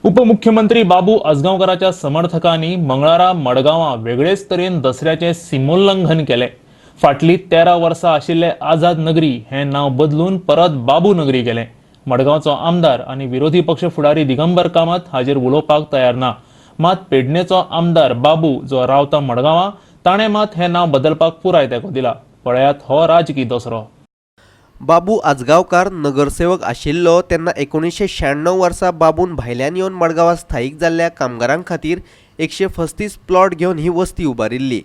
उपमुख्यमंत्री बाबू आजगावकरांच्या समर्थकांनी मंगळारा मडगांवां वेगळेच तरेन दसऱ्याचे सिमोल्लंघन केले। फाटली 13 वर्सां आशिल्ले आझाद नगरी हे नाव बदलून परत बाबू नगरी केले। मडगांवचो आमदार आणि विरोधी पक्ष फुडारी दिगंबर कामत हाजेर उलोवपाक तयार ना। मात पेडणेचो आमदार बाबू जो रावता मडगांवां ताणें मात हे नाव बदलपाक पुराय तेंको दिला। पळयात हो राजकी दसरो। बाबू आजगावकार नगरसेवक आशिल्लो तेन्ना 1996 वर्सा बाबून भायल्यान येवन मडगांवां स्थायीक जाल्ल्या कामगारां खातीर 135 प्लॉट घेवन ही वस्ती उबारिल्ली।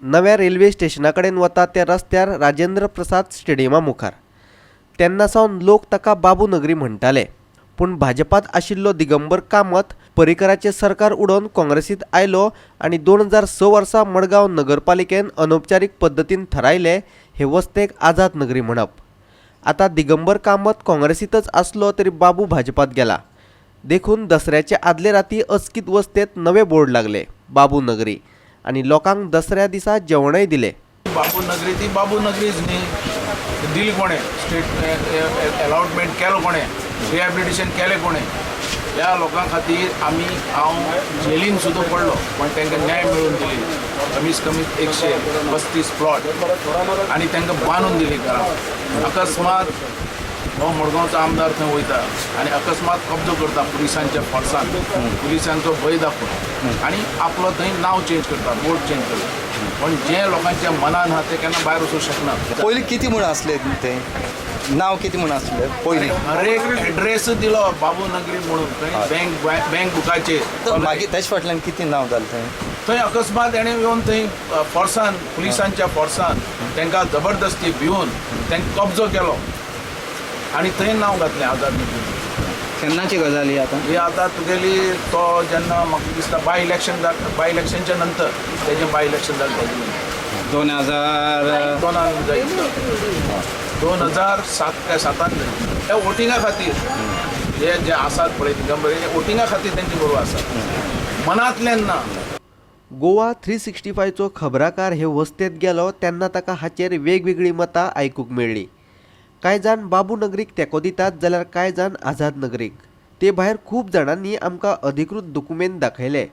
नव्या रेल्वे स्टेशना कडेन वता त्या रस्त्यार राजेंद्र प्रसाद स्टेडियमा मुखार। तेन्ना सावन लोक ताका बाबू नगरी म्हणटाले। पूण भाजपात आशिल्लो दिगंबर कामत पर्रीकराचें सरकार उडोवन काँग्रेसींत आयलो आनी 2006 वर्सा मडगांव नगरपालिकेन अनौपचारीक पद्दतीन थारायले हे वस्तेक आझाद नगरी म्हणप। आता दिगंबर कामत काँग्रेसीतच आसलो तरी बाबू भाजपात गेला। देखून दसऱ्याचे आदले राती अचकीत वस्तेत नवे बोर्ड लागले बाबू नगरी आणि लोकांक दसऱ्या दिसा जेवणय दिले। बाबू नगरी ती बाबू नगरीच न्ही, दिली कोणे स्टेट अलॉटमेंट केलो कोणे, रिहॅबिलिटेशन केलें कोणे, ह्या लोकां खातीर हांव जेलीन सुद्दां पडलो पण तांकां न्याय मेळून दिली। कमीत कमीत 135 प्लॉट आनी तांकां बांदून दिली घरां। अकस्मात हो मडगांवचो आमदार थंय वयता आनी अकस्मात कब्जो करता पुलिसांच्या फोर्सान, पुलिसांचो भंय दाखोवन आनी आपलो थंय नांव चेंज करता, बोर्ड चेंज करता। पण जे लोकांच्या मनान आहा ते केन्ना भायर वचूंक शकना। पयलीं कितें म्हूण आसलें तें नांव कितें म्हूण आसलें पयलीं? हर एक एड्रेस दिलो बाबू नगरी म्हणून थंय बँक बुकाचेर। मागीर तेच फाटल्यान कितें नांव जालें थंय? थंय अकस्मात तेणें येवन थंय फोर्सान, पुलिसांच्या फोर्सान तांकां जबरदस्ती भिवन तांकां कब्जो केलो आनी थंय नांव घातलें आझाद नगरी। केन्नाची गजाल ही आतां? ही आतां तुगेली तो जेन्ना म्हाका दिसता बाय इलेक्शनच्या नंतर तेजें बाय इलेक्शन जालें तेजें 2007 काय 7 त्या वोटिंगा खातीर जे आसात पळय दिगंबर वोटिंगा खातीर तेंचे बरोबर आसात, मनांतल्यान ना। गोवा 365चो खबराकार हे वस्तेत गेलो तेन्ना ताका हाचेर वेगवेगळी मतां आयकूंक मेळ्ळी। कांय जाण बाबू नगरीक तेंको दितात जाल्यार कांय जाण आझाद नगरीक। ते भायर खूब जाणांनी आमकां अधिकृत डॉक्युमेंट दाखयले,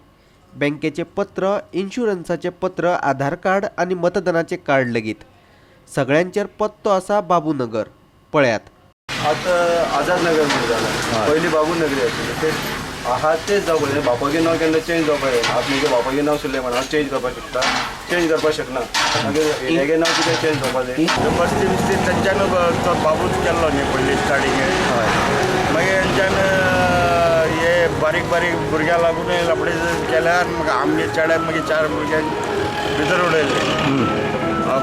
बँकेचें पत्र, इन्शुरन्साचें पत्र, आधार कार्ड आनी मतदानाचें कार्ड लेगीत। सगळ्यांचेर पत्तो आसा बाबू नगर। पळयात। आता आझाद नगर म्हणून जालां, पयलीं बाबू नगरी आशिल्ली ते आहा तेच जावपाचें। बापागेर नांव केन्ना चेंज जावपाचें, आतां म्हजें बापागेर नांव आशिल्लें म्हणून हांव चेंज करपाक शकना। मागीर हेगें नांव कितें चेंज जावपाचें? बस्ती बिस्ती तेंच्यान तो बाबूच केल्लो न्ही पयलीं स्टार्टिंगेर। मागीर तेंच्यान हे बारीक भुरग्यां लागून लपडे केल्यार म्हाका आमगे चेड्याक मागीर 4 भुरग्यांक भितर उडयले।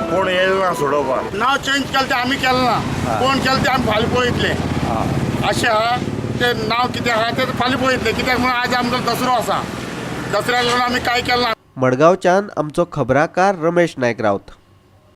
कोण येयलो ना सोडोवपाक। नांव चेंज केलें तें आमी केलें ना, कोण केलें तें आमी फाल्यां पळयतले अशें आहा। तें नांव कितें आहा तें फाल्यां पळयतले, कित्याक म्हणून आज आमचो दसरो आसा, दसऱ्याक लागून आमी कांय केलें ना। मडगांवच्यान आमचो खबराकार रमेश नायक रावत।